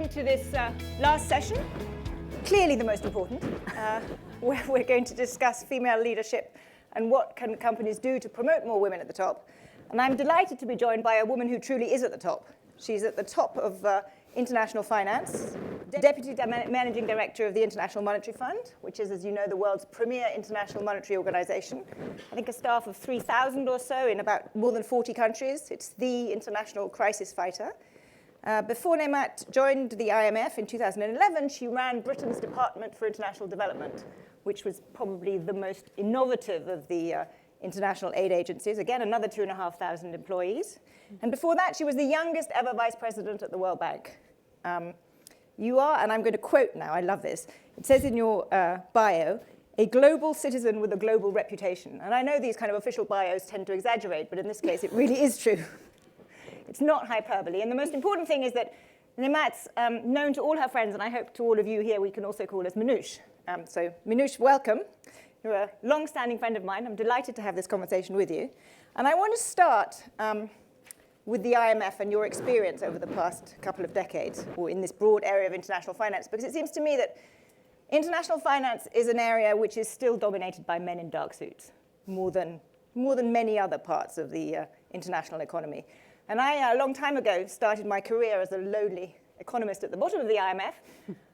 welcome to this last session, clearly the most important, where we're going to discuss female leadership and what can companies do to promote more women at the top. And I'm delighted to be joined by a woman who truly is at the top. She's at the top of international finance, Deputy Managing Director of the International Monetary Fund, which is, as you know, the world's premier international monetary organization. I think a staff of 3,000 or so in about more than 40 countries. It's the international crisis fighter. Before Nemat joined the IMF in 2011, she ran Britain's Department for International Development, which was probably the most innovative of the international aid agencies. Again, another 2,500 employees. And before that, she was the youngest ever vice president at the World Bank. You are, and I'm going to quote now, I love this. It says in your bio, a global citizen with a global reputation. And I know these kind of official bios tend to exaggerate, but in this case, it really is true. It's not hyperbole. And the most important thing is that Nemat's known to all her friends, and I hope to all of you here we can also call us Minouche. So Minouche, welcome. You're a long-standing friend of mine. I'm delighted to have this conversation with you. And I want to start with the IMF and your experience over the past couple of decades, or in this broad area of international finance, because it seems to me that international finance is an area which is still dominated by men in dark suits, more than many other parts of the international economy. And I, a long time ago, started my career as a lowly economist at the bottom of the IMF.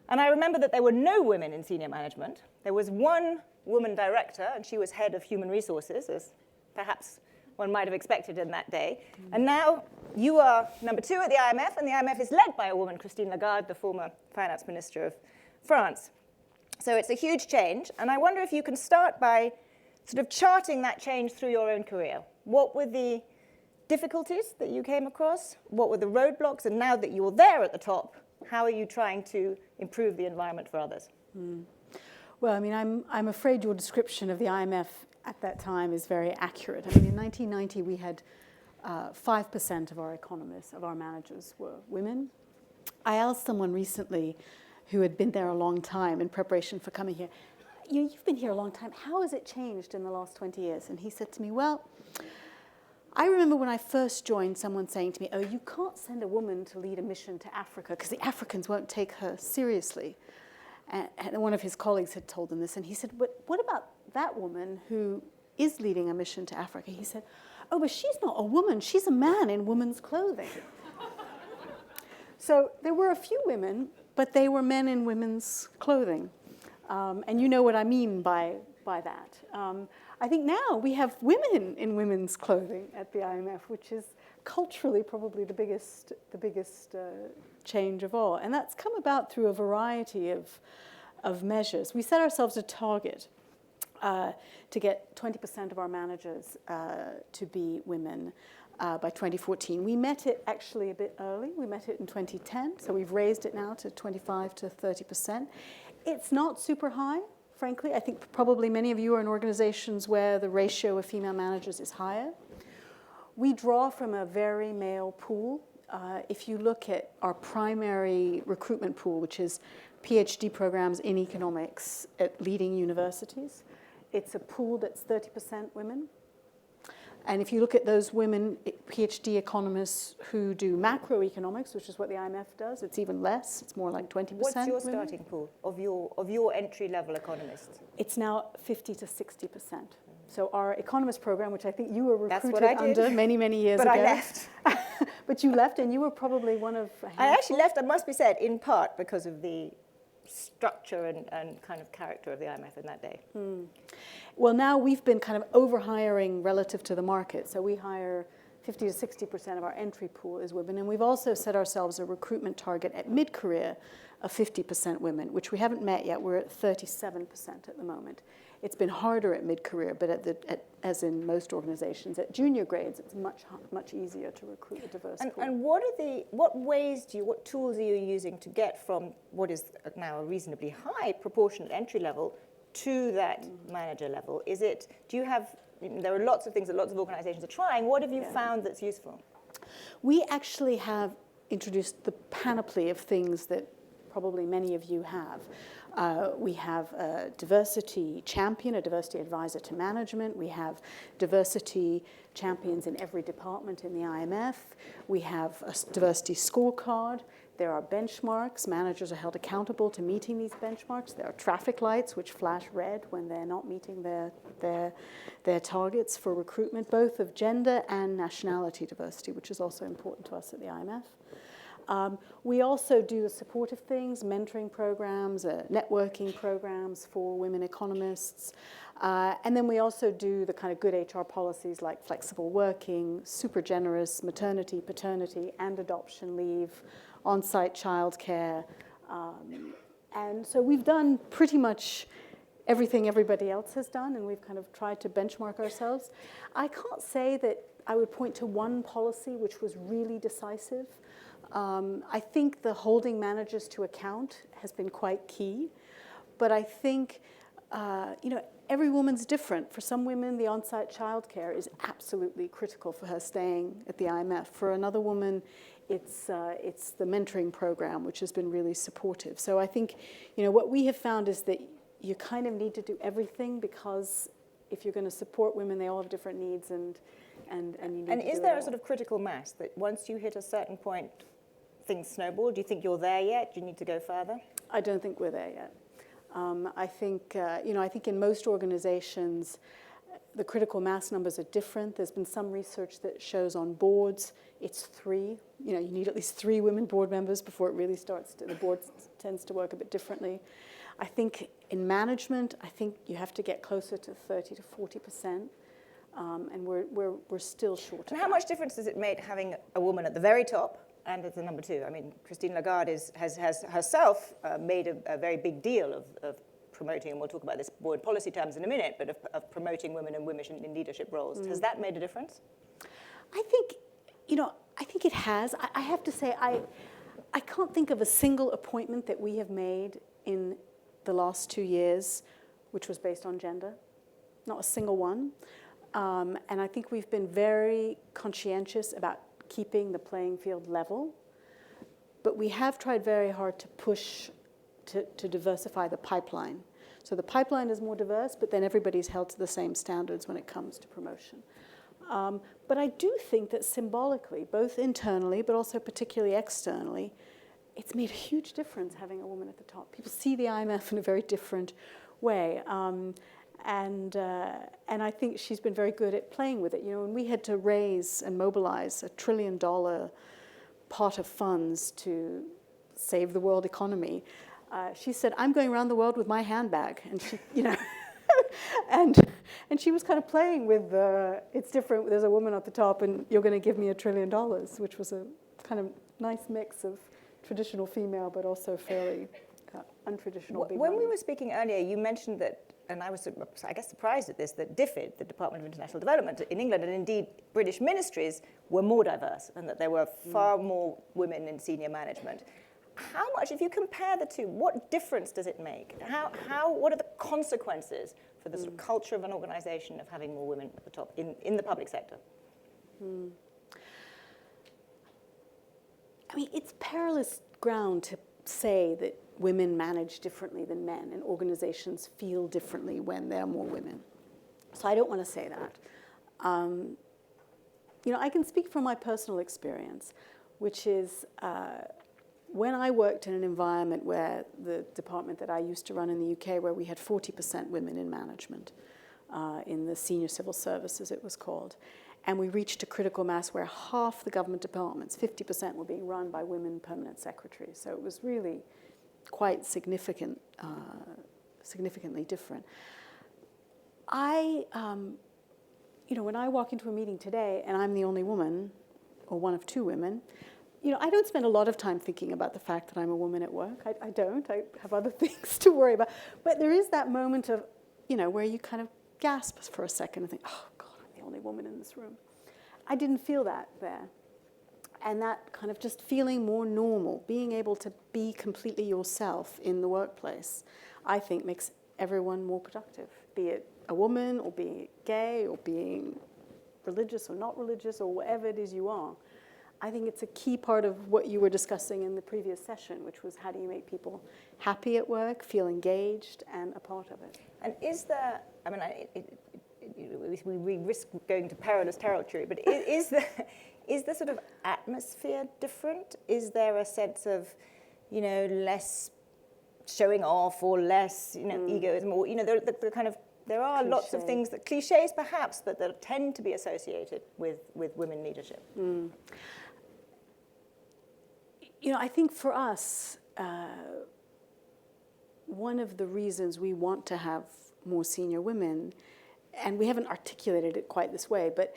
And I remember that there were no women in senior management. There was one woman director, and she was head of human resources, as perhaps one might have expected in that day. And now you are number 2 at the IMF, and the IMF is led by a woman, Christine Lagarde, the former finance minister of France. So it's a huge change. And I wonder if you can start by sort of charting that change through your own career. What were the difficulties that you came across? What were the roadblocks? And now that you're there at the top, how are you trying to improve the environment for others? Well, I mean, I'm afraid your description of the IMF at that time is very accurate. I mean, in 1990, we had 5% of our economists, of our managers, were women. I asked someone recently who had been there a long time in preparation for coming here, you've been here a long time. How has it changed in the last 20 years? And he said to me, well, I remember when I first joined, someone saying to me, oh, you can't send a woman to lead a mission to Africa because the Africans won't take her seriously. And one of his colleagues had told him this, and he said, but what about that woman who is leading a mission to Africa? He said, oh, but she's not a woman. She's a man in women's clothing. So there were a few women, but they were men in women's clothing. And you know what I mean by that. I think now we have women in women's clothing at the IMF, which is culturally probably the biggest change of all. And that's come about through a variety of measures. We set ourselves a target to get 20% of our managers to be women by 2014. We met it actually a bit early. We met it in 2010, so we've raised it now to 25 to 30%. It's not super high. Frankly, I think probably many of you are in organizations where the ratio of female managers is higher. We draw from a very male pool. If you look at our primary recruitment pool, which is PhD programs in economics at leading universities, it's a pool that's 30% women. And if you look at those women, PhD economists who do macroeconomics, which is what the IMF does, it's even less. It's more like 20% What's your women. starting pool of your entry-level economists? It's now 50 to 60%. So our economist program, which I think you were That's recruited what I did. under many, many years But ago. I left. But you left, and you were probably one of a handful. I actually left, it must be said, in part because of the structure and kind of character of the IMF in that day. Well, now we've been kind of overhiring relative to the market. So we hire 50 to 60% of our entry pool is women. And we've also set ourselves a recruitment target at mid-career of 50% women, which we haven't met yet. We're at 37% at the moment. It's been harder at mid-career, but as in most organizations, at junior grades, it's much easier to recruit a diverse pool. And what tools are you using to get from what is now a reasonably high proportion at entry level to that manager level? There are lots of things that lots of organizations are trying. What have you found that's useful? We actually have introduced the panoply of things that probably many of you have. We have a diversity champion, a diversity advisor to management. We have diversity champions in every department in the IMF. We have a diversity scorecard. There are benchmarks. Managers are held accountable to meeting these benchmarks. There are traffic lights which flash red when they're not meeting their targets for recruitment, both of gender and nationality diversity, which is also important to us at the IMF. We also do supportive things, mentoring programs, networking programs for women economists. And then we also do the kind of good HR policies like flexible working, super generous maternity, paternity, and adoption leave, on-site childcare. And so we've done pretty much everything everybody else has done, and we've kind of tried to benchmark ourselves. I can't say that I would point to one policy which was really decisive. I think the holding managers to account has been quite key, but I think, every woman's different. For some women, the on-site childcare is absolutely critical for her staying at the IMF. For another woman, it's the mentoring program, which has been really supportive. So I think, what we have found is that you kind of need to do everything, because if you're going to support women, they all have different needs, and you need to do it all. And is there a sort of critical mass that once you hit a certain point, things snowball? Do you think you're there yet? Do you need to go further? I don't think we're there yet. I think in most organizations, the critical mass numbers are different. There's been some research that shows on boards, it's 3. You need at least 3 women board members before it really starts the board tends to work a bit differently. I think in management, I think you have to get closer to 30 to 40%, and we're still short. And how much difference does it make having a woman at the very top and as the number 2? I mean, Christine Lagarde has herself made a very big deal of promoting, and we'll talk about this board policy terms in a minute, but of promoting women and women in leadership roles. Has that made a difference? I think, I think it has. I have to say, I can't think of a single appointment that we have made in the last 2 years which was based on gender. Not a single one. And I think we've been very conscientious about keeping the playing field level. But we have tried very hard to push to diversify the pipeline. So the pipeline is more diverse, but then everybody's held to the same standards when it comes to promotion. But I do think that symbolically, both internally, but also particularly externally, it's made a huge difference having a woman at the top. People see the IMF in a very different way. And I think she's been very good at playing with it. When we had to raise and mobilize $1 trillion pot of funds to save the world economy, she said, "I'm going around the world with my handbag." And she, and she was kind of playing with it's different. There's a woman at the top, and you're going to give me $1 trillion, which was a kind of nice mix of traditional female, but also fairly untraditional big When money. we were speaking earlier, you mentioned that, and I was, I guess, surprised at this, that DFID, the Department of International Development in England, and indeed British ministries, were more diverse, and that there were far more women in senior management. How much, if you compare the two, what difference does it make? What are the consequences for the sort of culture of an organization of having more women at the top in the public sector? I mean, it's perilous ground to say that women manage differently than men, and organizations feel differently when there are more women. So I don't want to say that. I can speak from my personal experience, which is when I worked in an environment where the department that I used to run in the UK, where we had 40% women in management, in the senior civil service, as it was called, and we reached a critical mass where half the government departments, 50%, were being run by women permanent secretaries. So it was really quite significantly different. When I walk into a meeting today and I'm the only woman, or one of 2 women, I don't spend a lot of time thinking about the fact that I'm a woman at work. I don't. I have other things to worry about. But there is that moment of, where you kind of gasp for a second and think, oh, God, I'm the only woman in this room. I didn't feel that there. And that kind of just feeling more normal, being able to be completely yourself in the workplace, I think makes everyone more productive, be it a woman or being gay or being religious or not religious or whatever it is you are. I think it's a key part of what you were discussing in the previous session, which was how do you make people happy at work, feel engaged, and a part of it. And is there, we risk going to perilous territory, but is Is the sort of atmosphere different? Is there a sense of, less showing off or less, egoism, or, the kind of, there are lots of things that, cliches perhaps, but that tend to be associated with women leadership. I think for us, one of the reasons we want to have more senior women, and we haven't articulated it quite this way, but,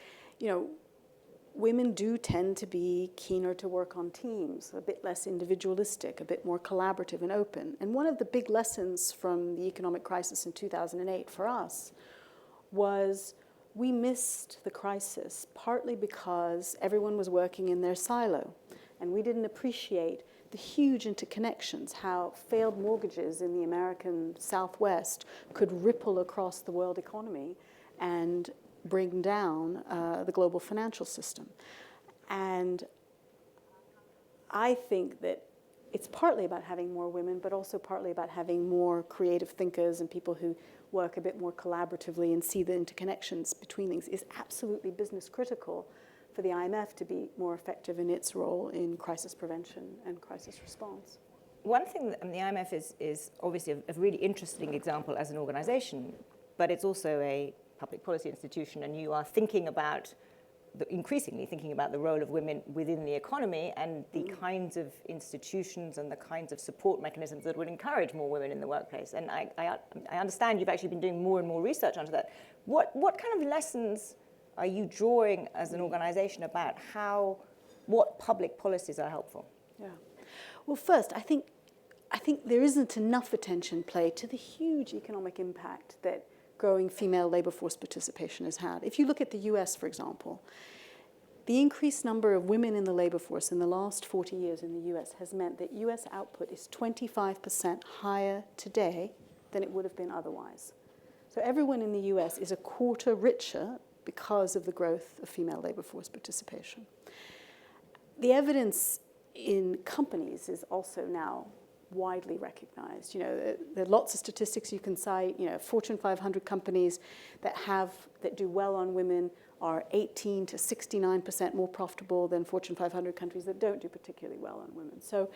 women do tend to be keener to work on teams, a bit less individualistic, a bit more collaborative and open. And one of the big lessons from the economic crisis in 2008 for us was we missed the crisis partly because everyone was working in their silo, and we didn't appreciate the huge interconnections, how failed mortgages in the American Southwest could ripple across the world economy and bring down the global financial system. And I think that it's partly about having more women, but also partly about having more creative thinkers and people who work a bit more collaboratively and see the interconnections between things is absolutely business critical for the IMF to be more effective in its role in crisis prevention and crisis response. One thing that the IMF is obviously a really interesting example as an organization, but it's also a public policy institution, and you are increasingly thinking about the role of women within the economy and the kinds of institutions and the kinds of support mechanisms that would encourage more women in the workplace. And I understand you've actually been doing more and more research onto that. What kind of lessons are you drawing as an organization about what public policies are helpful? Yeah. Well, first, I think there isn't enough attention paid to the huge economic impact that growing female labor force participation has had. If you look at the US, for example, the increased number of women in the labor force in the last 40 years in the US has meant that US output is 25% higher today than it would have been otherwise. So everyone in the US is a quarter richer because of the growth of female labor force participation. The evidence in companies is also now widely recognized. There are lots of statistics you can cite. Fortune 500 companies that do well on women are 18 to 69% more profitable than Fortune 500 countries that don't do particularly well on women. So,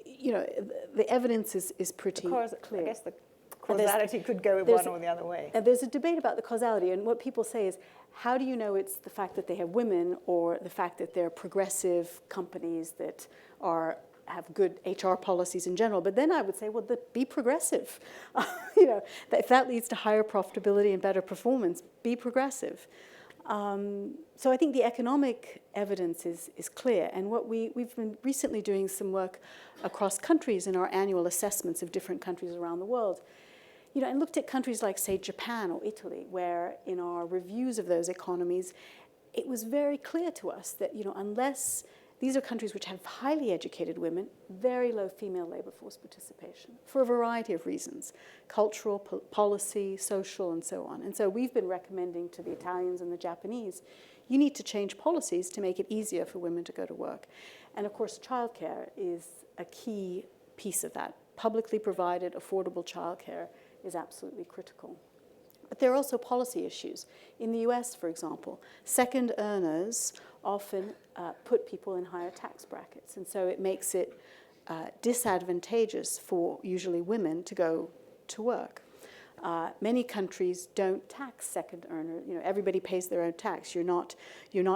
the evidence is pretty clear. I guess the causality could go one or the other way. There's a debate about the causality, and what people say is, how do you know it's the fact that they have women or the fact that they're progressive companies that have good HR policies in general? But then I would say, well, be progressive. That if that leads to higher profitability and better performance, be progressive. So I think the economic evidence is clear. And what we've been recently doing some work across countries in our annual assessments of different countries around the world, and looked at countries like, say, Japan or Italy, where in our reviews of those economies, it was very clear to us that, unless these are countries which have highly educated women, very low female labor force participation for a variety of reasons, cultural, policy, social, and so on. And so we've been recommending to the Italians and the Japanese, you need to change policies to make it easier for women to go to work. And of course, childcare is a key piece of that. Publicly provided, affordable childcare is absolutely critical. But there are also policy issues. In the US, for example, second earners often put people in higher tax brackets. And so it makes it disadvantageous for usually women to go to work. Many countries don't tax second earners. Everybody pays their own tax. You're not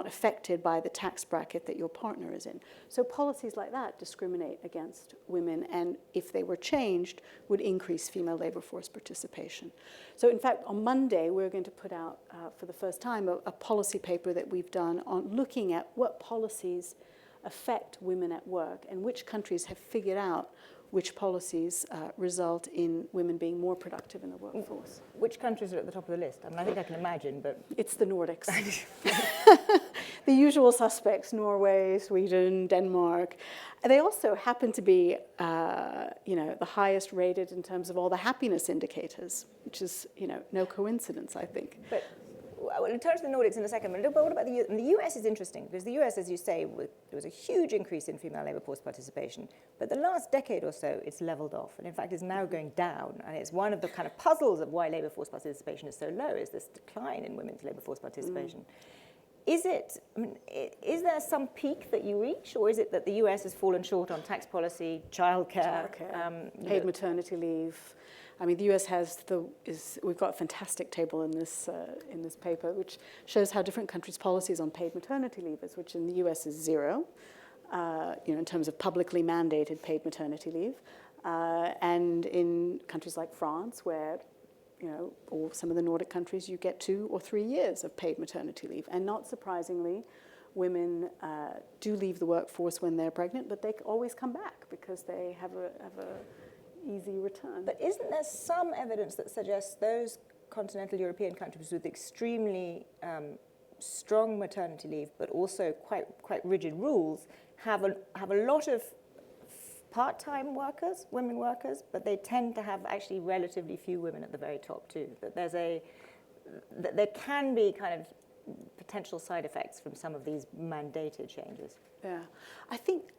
affected by the tax bracket that your partner is in. So policies like that discriminate against women, and if they were changed, would increase female labor force participation. So in fact, on Monday, we're going to put out, for the first time, a policy paper that we've done on looking at what policies affect women at work and which countries have figured out which policies result in women being more productive in the workforce. Which countries are at the top of the list? I think I can imagine, but... It's the Nordics. The usual suspects, Norway, Sweden, Denmark. They also happen to be, the highest rated in terms of all the happiness indicators, which is, no coincidence, I think. But we'll return to the Nordics in a second, but what about the US? And the US is interesting, because the US, as you say, there was a huge increase in female labor force participation, but the last decade or so, it's leveled off, and in fact, it's now going down, and it's one of the kind of puzzles of why labor force participation is so low, is this decline in women's labor force participation. is it? I mean, is there some peak that you reach, or is it that the US has fallen short on tax policy, childcare, paid maternity leave? I mean, the US we've got a fantastic table in this paper, which shows how different countries' policies on paid maternity leave is, which in the US is 0, in terms of publicly mandated paid maternity leave, and in countries like France, where or some of the Nordic countries, you get 2 or 3 years of paid maternity leave. And not surprisingly, women do leave the workforce when they're pregnant, but they always come back because they have a easy return. But isn't there some evidence that suggests those continental European countries with extremely strong maternity leave, but also quite rigid rules, have a lot of part-time workers, women workers, but they tend to have actually relatively few women at the very top too. That that there can be kind of potential side effects from some of these mandated changes. Yeah, I think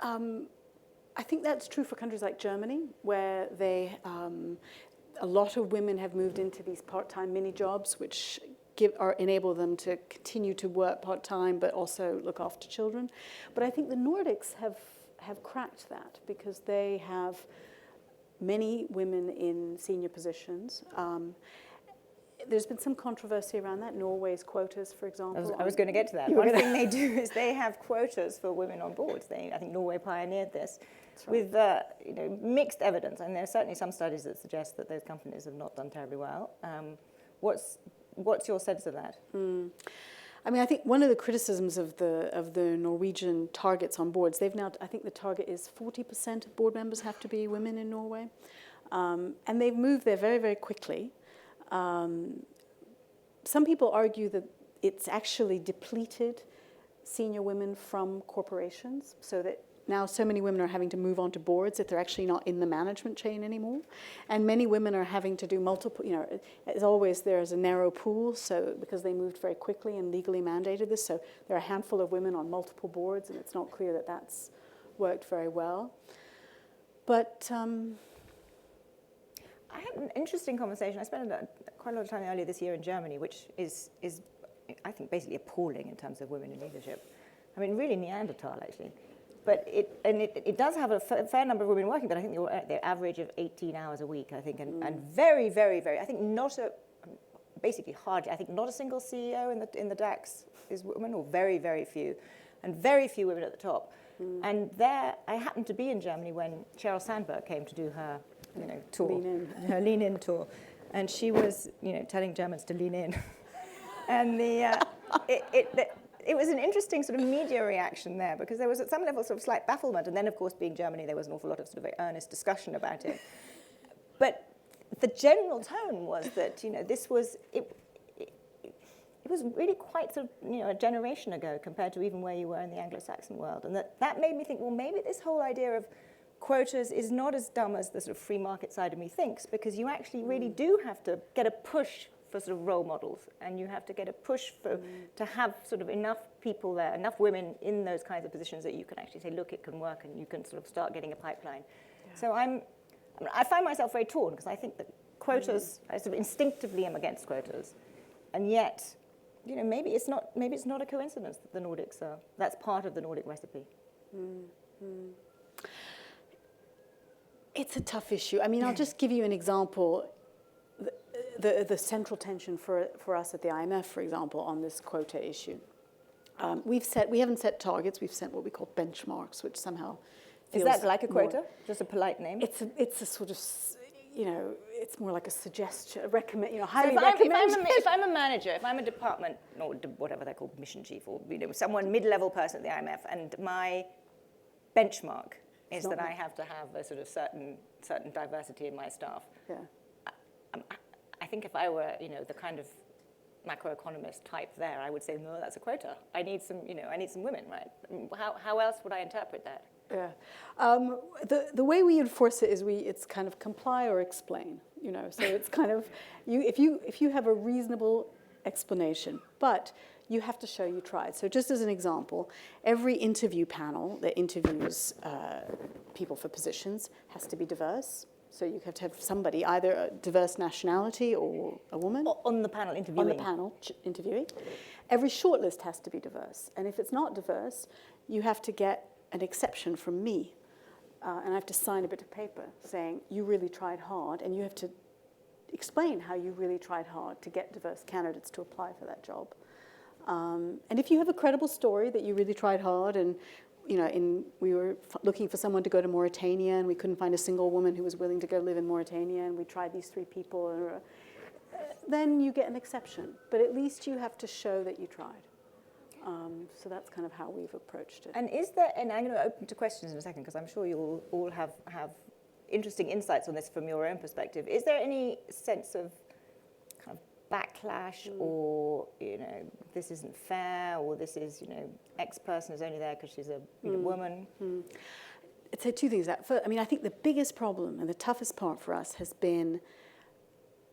that's true for countries like Germany, where a lot of women have moved into these part-time mini jobs, which enable them to continue to work part-time, but also look after children. But I think the Nordics have cracked that because they have many women in senior positions. There's been some controversy around that. Norway's quotas, for example. I was going to get to that. One thing they do is they have quotas for women on boards. I think Norway pioneered this with mixed evidence. And there's certainly some studies that suggest that those companies have not done terribly well. What's your sense of that? I mean, I think one of the criticisms of the Norwegian targets on boards, I think the target is 40% of board members have to be women in Norway. And they've moved there very, very quickly. Some people argue that it's actually depleted senior women from corporations, so that now so many women are having to move on to boards that they're actually not in the management chain anymore. And many women are having to do multiple, as always, there's a narrow pool, so because they moved very quickly and legally mandated this, so there are a handful of women on multiple boards, and it's not clear that that's worked very well. But I had an interesting conversation. I spent quite a lot of time earlier this year in Germany, which is I think, basically appalling in terms of women in leadership. I mean, really Neanderthal, actually. But it does have a fair number of women working, but I think the average of 18 hours a week, I think, and very, very, very, I think basically hardly, I think not a single CEO in the DAX is women, or very, very few, and very few women at the top. And I happened to be in Germany when Sheryl Sandberg came to do her, tour, her Lean In tour, and she was, telling Germans to lean in, and it was an interesting sort of media reaction there, because there was at some level sort of slight bafflement, and then of course being Germany there was an awful lot of sort of very earnest discussion about it. But the general tone was that this was it was really quite sort of a generation ago compared to even where you were in the Anglo-Saxon world, and that made me think, well, maybe this whole idea of quotas is not as dumb as the sort of free market side of me thinks, because you actually really do have to get a push for sort of role models, and you have to get a push to have sort of enough people there, enough women in those kinds of positions that you can actually say, look, it can work, and you can sort of start getting a pipeline. Yeah. So I find myself very torn, because I think that quotas, I sort of instinctively am against quotas, and yet, maybe it's not a coincidence that the Nordics that's part of the Nordic recipe. It's a tough issue. I mean, I'll just give you an example. The central tension for us at the IMF, for example, on this quota issue. We haven't set targets. We've set what we call benchmarks, which somehow feels is that like a quota? Just a polite name? It's a sort of, it's more like a suggestion, a recommend, highly recommended. If I'm a manager, if I'm a department or whatever they're called, mission chief, or someone mid-level person at the IMF, and my benchmark is that I have to have a sort of certain diversity in my staff. Yeah. I think if I were, the kind of macroeconomist type there, I would say, no, that's a quota. I need some women, right? How else would I interpret that? Yeah. The way we enforce it is it's kind of comply or explain, So it's kind of, if you have a reasonable explanation, but you have to show you tried. So just as an example, every interview panel that interviews people for positions has to be diverse. So you have to have somebody, either a diverse nationality or a woman. On the panel interviewing. On the panel interviewing. Every shortlist has to be diverse. And if it's not diverse, you have to get an exception from me. And I have to sign a bit of paper saying, you really tried hard, and you have to explain how you really tried hard to get diverse candidates to apply for that job. And if you have a credible story that you really tried hard, and we were looking for someone to go to Mauritania, and we couldn't find a single woman who was willing to go live in Mauritania, and we tried these 3 people, then you get an exception. But at least you have to show that you tried. So that's kind of how we've approached it. And is there, and I'm going to open to questions in a second, because I'm sure you'll all have interesting insights on this from your own perspective. Is there any sense of kind of backlash, or this isn't fair, or this is X person is only there because she's a woman? I'd say 2 things. I think the biggest problem and the toughest part for us has been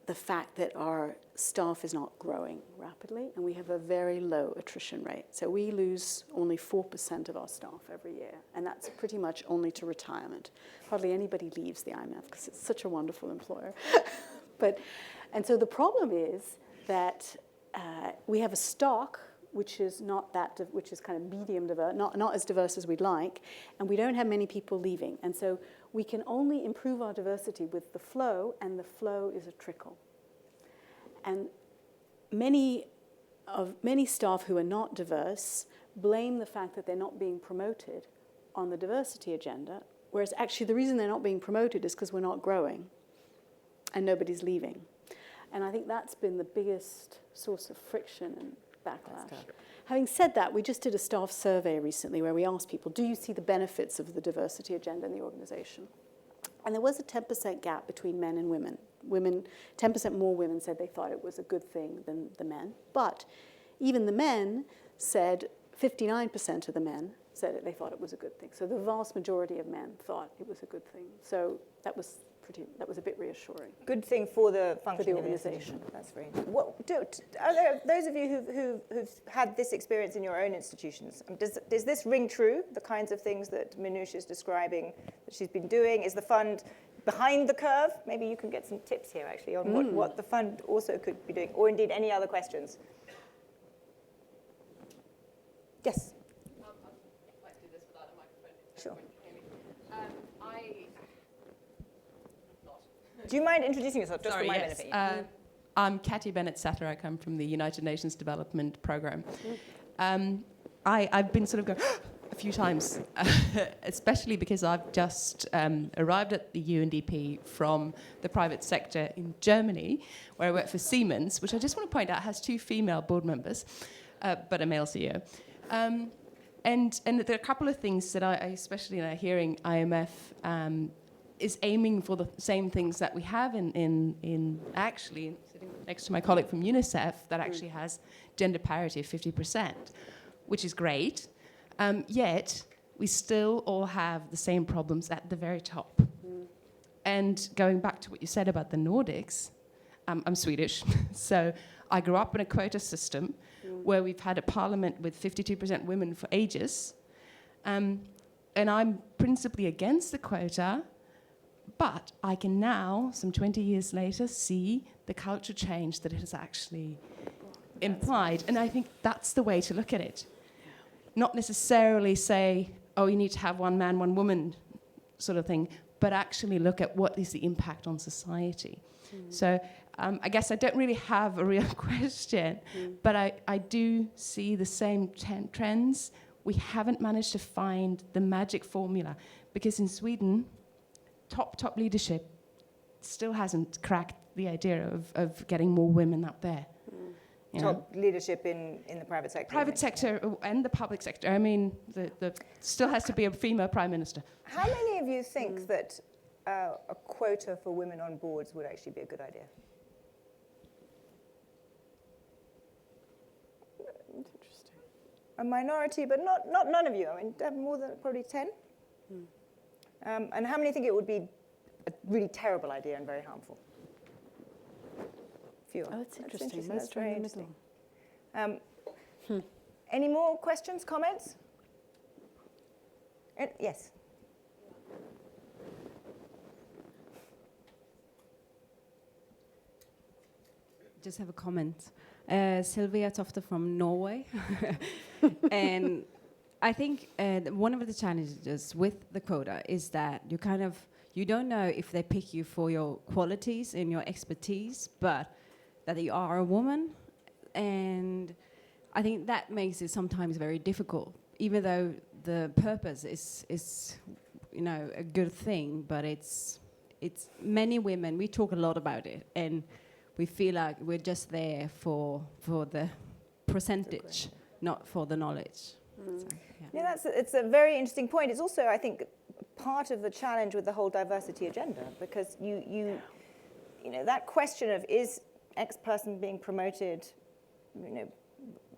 the fact that our staff is not growing rapidly, and we have a very low attrition rate. So we lose only 4% of our staff every year, and that's pretty much only to retirement. Hardly anybody leaves the IMF because it's such a wonderful employer. And so the problem is that we have a stock which is not which is kind of medium diverse, not as diverse as we'd like, and we don't have many people leaving. And so we can only improve our diversity with the flow, and the flow is a trickle. And many staff who are not diverse blame the fact that they're not being promoted on the diversity agenda, whereas actually the reason they're not being promoted is because we're not growing and nobody's leaving. And I think that's been the biggest source of friction and backlash. Having said that, we just did a staff survey recently where we asked people, do you see the benefits of the diversity agenda in the organization? And there was a 10% gap between men and women. 10% more women said they thought it was a good thing than the men. But even the men said, 59% of the men said that they thought it was a good thing. So the vast majority of men thought it was a good thing. So that was a bit reassuring. Good thing for the functioning of the organization. That's very interesting. Are there those of you who've had this experience in your own institutions? Does this ring true, the kinds of things that Minouche is describing that she's been doing? Is the fund behind the curve? Maybe you can get some tips here, actually, on what the fund also could be doing, or indeed any other questions. Yes? I might do this without a microphone. Sure. Not. Do you mind introducing yourself, just for my benefit? I'm Katia Bennett-Satter. I come from the United Nations Development Programme. I've been sort of going a few times, especially because I've just arrived at the UNDP from the private sector in Germany, where I work for Siemens, which I just want to point out has 2 female board members, but a male CEO. And there are a couple of things that I especially hearing IMF is aiming for the same things that we have in actually, sitting next to my colleague from UNICEF, that actually has gender parity of 50%, which is great. Yet, we still all have the same problems at the very top. And going back to what you said about the Nordics, I'm Swedish, so I grew up in a quota system where we've had a parliament with 52% women for ages. And I'm principally against the quota, but I can now, some 20 years later, see the culture change that it has actually implied. And I think that's the way to look at it. Not necessarily say, oh, you need to have one man, one woman sort of thing, but actually look at what is the impact on society. So I guess I don't really have a real question, but I do see the same trends. We haven't managed to find the magic formula, because in Sweden, top leadership still hasn't cracked the idea of getting more women up there. Top leadership in the private sector. Private sector and the public sector. I mean, the still has to be a female prime minister. How many of you think that a quota for women on boards would actually be a good idea? Interesting. A minority, but not none of you. I mean, more than probably 10. And how many think it would be a really terrible idea and very harmful? Fewer. Oh, that's interesting. That's very interesting. Any more questions, comments? Yes. just have a comment. Sylvia Tofte from Norway. And I think one of the challenges with the quota is that you don't know if they pick you for your qualities and your expertise, but that you are a woman. And I think that makes it sometimes very difficult, even though the purpose is a good thing, but it's many women, we talk a lot about it, and we feel like we're just there for the percentage, not for the knowledge. So, Yeah, it's a very interesting point. It's also, I think, part of the challenge with the whole diversity agenda, because you know that question of is X person being promoted,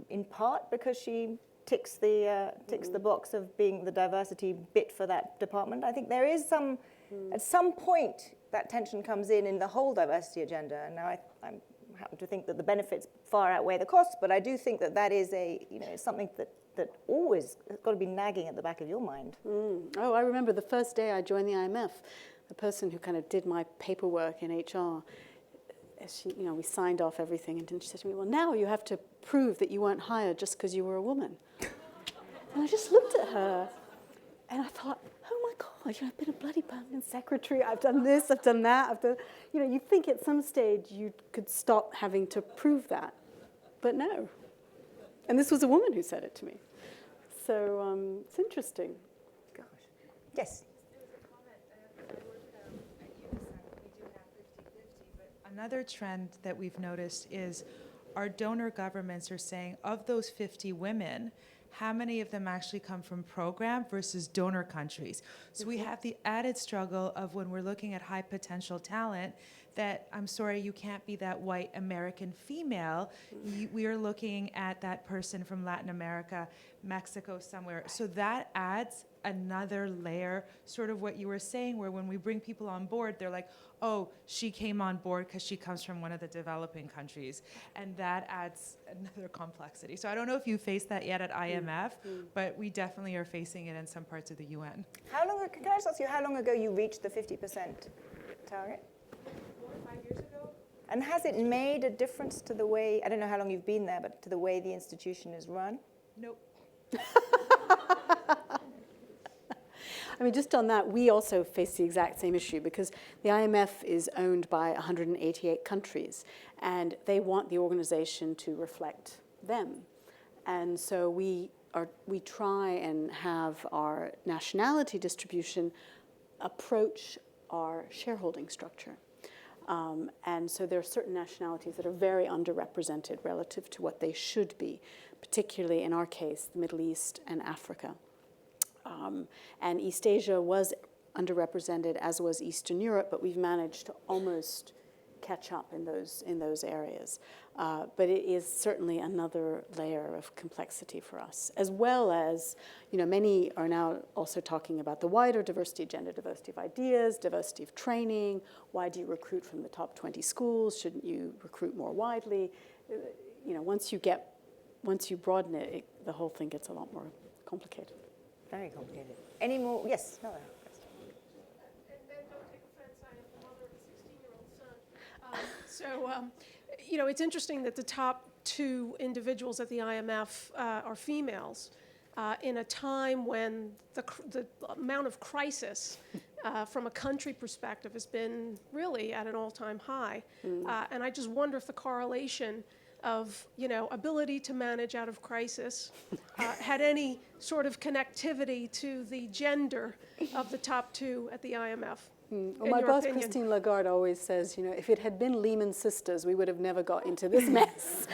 in part because she ticks the box of being the diversity bit for that department. I think there is some, at some point, that tension comes in the whole diversity agenda. And now I happen to think that the benefits far outweigh the costs, but I do think that is something that always has got to be nagging at the back of your mind. Oh, I remember the first day I joined the IMF, the person who kind of did my paperwork in HR, we signed off everything, and then she said to me, well, now you have to prove that you weren't hired just because you were a woman. And I just looked at her, and I thought, oh my God, I've been a bloody permanent secretary, I've done this, I've done that, you think at some stage you could stop having to prove that, but no. And this was a woman who said it to me. So it's interesting. Gosh. Yes. Another trend that we've noticed is our donor governments are saying of those 50 women, how many of them actually come from program versus donor countries. So we have the added struggle of when we're looking at high potential talent that, I'm sorry, you can't be that white American female. We are looking at that person from Latin America, Mexico, somewhere. So that adds another layer, sort of what you were saying, where when we bring people on board, they're like, oh, she came on board because she comes from one of the developing countries. And that adds another complexity. So I don't know if you faced that yet at IMF, but we definitely are facing it in some parts of the UN. Can I just ask you how long ago you reached the 50% target? 4 or 5 years ago. And has it made a difference to the way, I don't know how long you've been there, but to the way the institution is run? Nope. I mean, just on that, we also face the exact same issue because the IMF is owned by 188 countries, and they want the organization to reflect them. And so we try and have our nationality distribution approach our shareholding structure. And so there are certain nationalities that are very underrepresented relative to what they should be, particularly in our case, the Middle East and Africa. And East Asia was underrepresented, as was Eastern Europe, but we've managed to almost catch up in those areas. But it is certainly another layer of complexity for us, as well as, many are now also talking about the wider diversity agenda, diversity of ideas, diversity of training. Why do you recruit from the top 20 schools? Shouldn't you recruit more widely? Once you broaden it, the whole thing gets a lot more complicated. Very complicated. Any more? Yes. No. And don't take offense, I am the mother of a 16-year-old son. It's interesting that the top 2 individuals at the IMF are females in a time when the amount of crisis from a country perspective has been really at an all-time high. And I just wonder if the correlation of ability to manage out of crisis had any sort of connectivity to the gender of the top 2 at the IMF. Well, my boss, Christine Lagarde, always says, if it had been Lehman Sisters, we would have never got into this mess.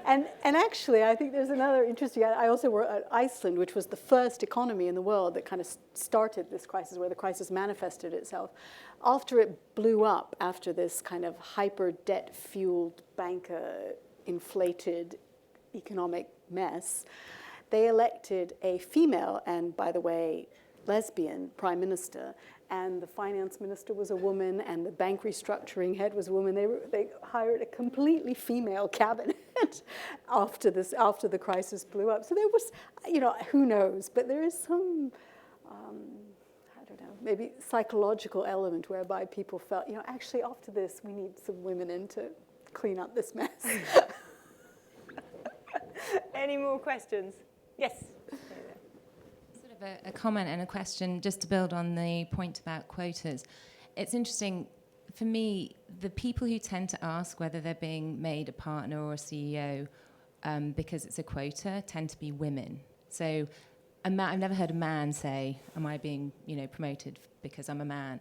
And actually, I think there's another interesting, I also worked at Iceland, which was the first economy in the world that kind of started this crisis, where the crisis manifested itself. After it blew up, after this kind of hyper-debt-fueled, banker-inflated economic mess, they elected a female, and by the way, lesbian prime minister, and the finance minister was a woman, and the bank restructuring head was a woman. They hired a completely female cabinet after the crisis blew up. So there was, who knows? But there is some, maybe psychological element whereby people felt, actually after this we need some women in to clean up this mess. Any more questions? Yes. Sort of a comment and a question just to build on the point about quotas. It's interesting, for me, the people who tend to ask whether they're being made a partner or a CEO because it's a quota tend to be women. So I've never heard a man say, am I being promoted because I'm a man?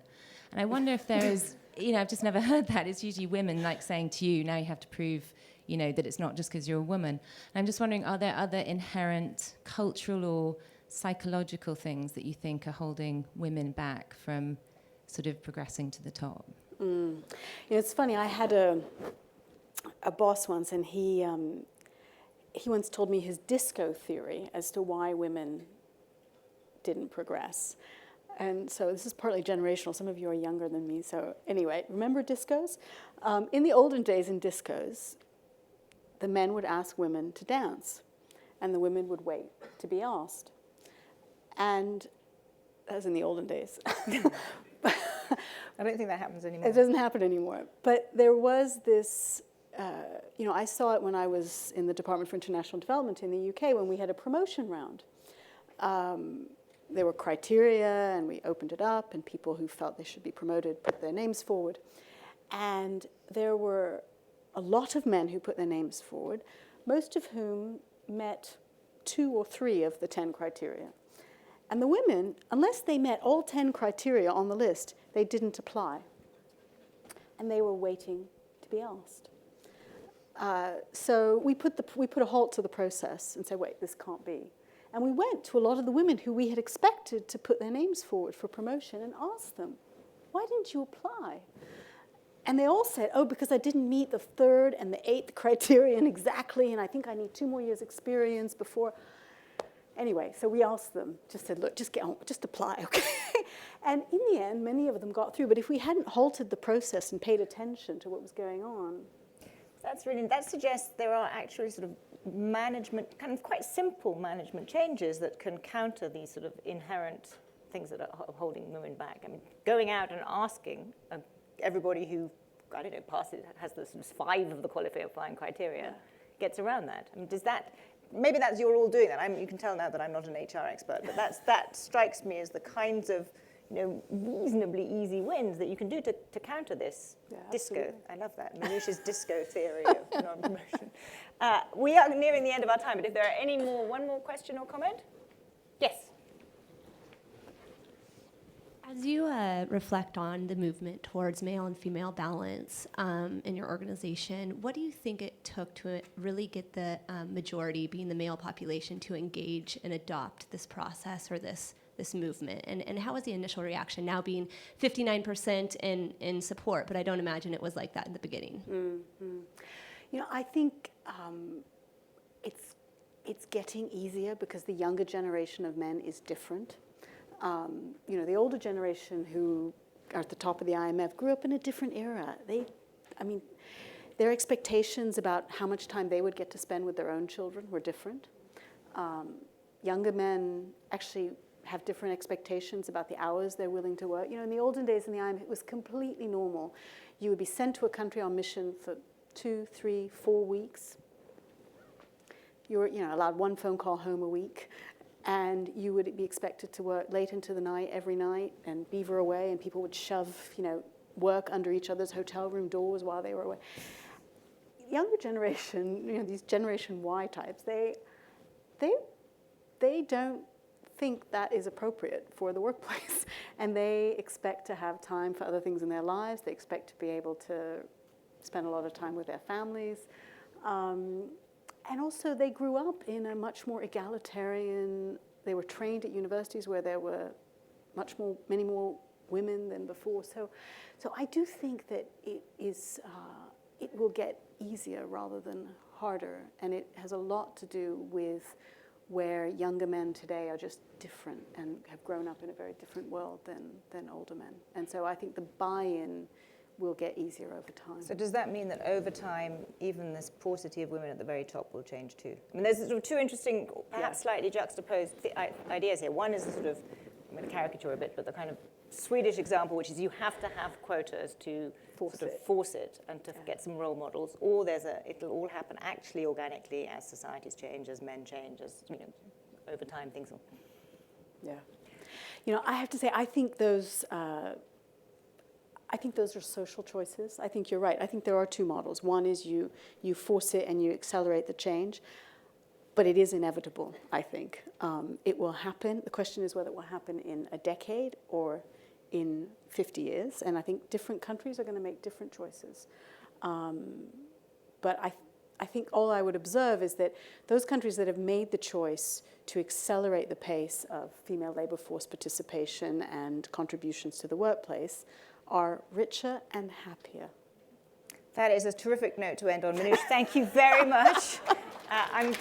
And I wonder if there is, I've just never heard that. It's usually women like saying to you, now you have to prove that it's not just because you're a woman. And I'm just wondering, are there other inherent cultural or psychological things that you think are holding women back from sort of progressing to the top? It's funny, I had a boss once, and he once told me his disco theory as to why women didn't progress. And so this is partly generational. Some of you are younger than me. So anyway, remember discos? In the olden days in discos, the men would ask women to dance, and the women would wait to be asked. And that was in the olden days. I don't think that happens anymore. It doesn't happen anymore. But there was this, I saw it when I was in the Department for International Development in the UK when we had a promotion round. There were criteria, and we opened it up, and people who felt they should be promoted put their names forward. And there were a lot of men who put their names forward, most of whom met 2 or 3 of the 10 criteria. And the women, unless they met all 10 criteria on the list, they didn't apply. And they were waiting to be asked. So we put a halt to the process and said, wait, this can't be. And we went to a lot of the women who we had expected to put their names forward for promotion and asked them, why didn't you apply? And they all said, because I didn't meet the 3rd and the 8th criterion exactly, and I think I need 2 more years experience before. Anyway, so we asked them, just said, look, just get on, just apply, okay? And in the end, many of them got through. But if we hadn't halted the process and paid attention to what was going on. That suggests there are actually sort of management, kind of quite simple management changes that can counter these sort of inherent things that are holding women back. I mean, going out and asking everybody who, passes, has the sort of 5 of the qualifying criteria, gets around that. I mean, maybe that's you're all doing that. You can tell now that I'm not an HR expert, but that strikes me as the kinds of reasonably easy wins that you can do to counter this disco. Absolutely. I love that. Manoush's disco theory of non-promotion. We are nearing the end of our time, but if there are one more question or comment? Yes. As you reflect on the movement towards male and female balance in your organization, what do you think it took to really get the majority, being the male population, to engage and adopt this process or this movement? And how was the initial reaction, now being 59% in support? But I don't imagine it was like that in the beginning. Mm-hmm. I think it's getting easier because the younger generation of men is different. The older generation who are at the top of the IMF grew up in a different era. Their expectations about how much time they would get to spend with their own children were different. Younger men actually have different expectations about the hours they're willing to work. In the olden days in the IMF, it was completely normal. You would be sent to a country on mission for 2, 3, 4 weeks. You were allowed 1 phone call home a week. And you would be expected to work late into the night every night and beaver away, and people would shove, work under each other's hotel room doors while they were away. Younger generation, these Generation Y types, they don't think that is appropriate for the workplace, and they expect to have time for other things in their lives. They expect to be able to spend a lot of time with their families. And also, they grew up in a much more egalitarian. They were trained at universities where there were many more women than before. So I do think that it will get easier rather than harder, and it has a lot to do with where younger men today are just different and have grown up in a very different world than older men. And so I think the buy-in will get easier over time. So does that mean that over time, even this paucity of women at the very top will change too? I mean, there's sort of 2 interesting, perhaps slightly juxtaposed ideas here. One is the sort of, I'm going to caricature a bit, but the kind of Swedish example, which is you have to have quotas to force it and to get some role models, or it'll all happen actually organically as societies change, as men change, as over time things will. Yeah. I have to say, I think those are social choices. I think you're right. I think there are two models. One is you force it and you accelerate the change, but it is inevitable, I think. It will happen. The question is whether it will happen in a decade or in 50 years. And I think different countries are going to make different choices. But I think all I would observe is that those countries that have made the choice to accelerate the pace of female labor force participation and contributions to the workplace are richer and happier. That is a terrific note to end on. Manoush, thank you very much. I'm